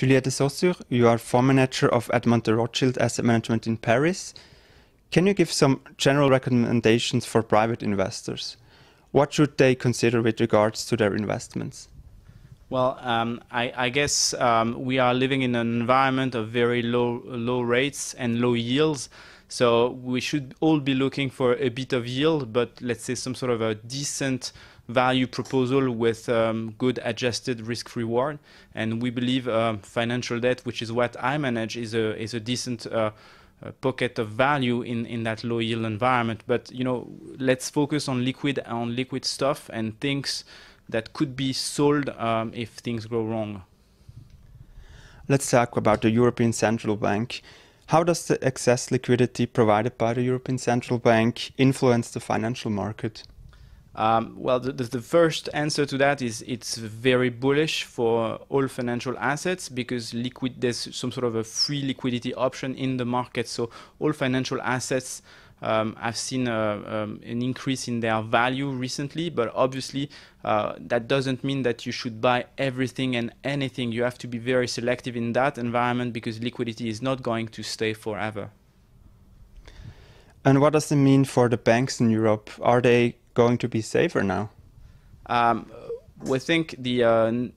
Julien de Saussure, you are Fondsmanager of Edmond de Rothschild Asset Management in Paris. Can you give some general recommendations for private investors? What should they consider with regards to their investments? Well, I guess we are living in an environment of very low rates and low yields. So we should all be looking for a bit of yield, but let's say some sort of a decent value proposal with good adjusted risk reward. And we believe financial debt, which is what I manage, is a decent pocket of value in that low yield environment. But let's focus on liquid stuff and things that could be sold if things go wrong. Let's talk about the European Central Bank. How does the excess liquidity provided by the European Central Bank influence the financial market? Well, the first answer to that is it's very bullish for all financial assets because there's some sort of a free liquidity option in the market. So all financial assets have seen an increase in their value recently, but obviously that doesn't mean that you should buy everything and anything. You have to be very selective in that environment because liquidity is not going to stay forever. And what does it mean for the banks in Europe? Are they going to be safer now? We think the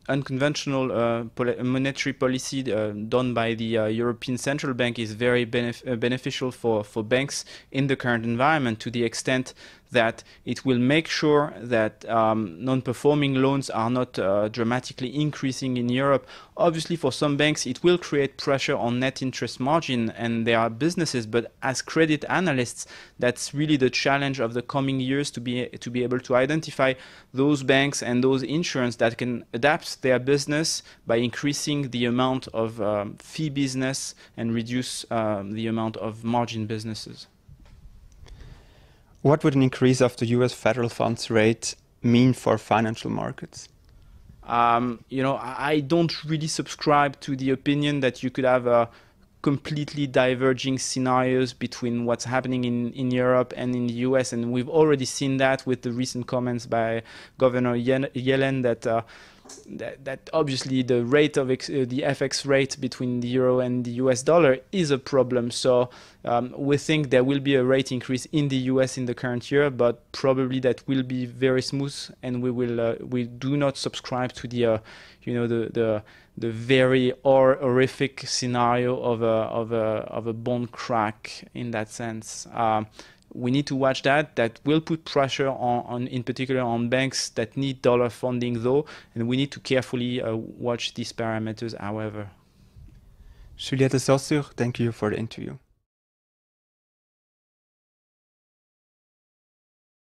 unconventional monetary policy done by the European Central Bank is very beneficial for banks in the current environment, to the extent that it will make sure that non-performing loans are not dramatically increasing in Europe. Obviously, for some banks, it will create pressure on net interest margin and their businesses, but as credit analysts, that's really the challenge of the coming years, to be able to identify those banks and those insurance that can adapt their business by increasing the amount of fee business and reduce the amount of margin businesses. What would an increase of the US federal funds rate mean for financial markets? I don't really subscribe to the opinion that you could have completely diverging scenarios between what's happening in Europe and in the US. And we've already seen that with the recent comments by Governor Yellen that obviously the rate of the FX rate between the euro and the US dollar is a problem. So we think there will be a rate increase in the US in the current year, but probably that will be very smooth, and we do not subscribe to the the very horrific scenario of a bond crack in that sense. We need to watch that. That will put pressure on in particular on banks that need dollar funding though, and we need to carefully watch these parameters, however. Julien de Saussure, thank you for the interview.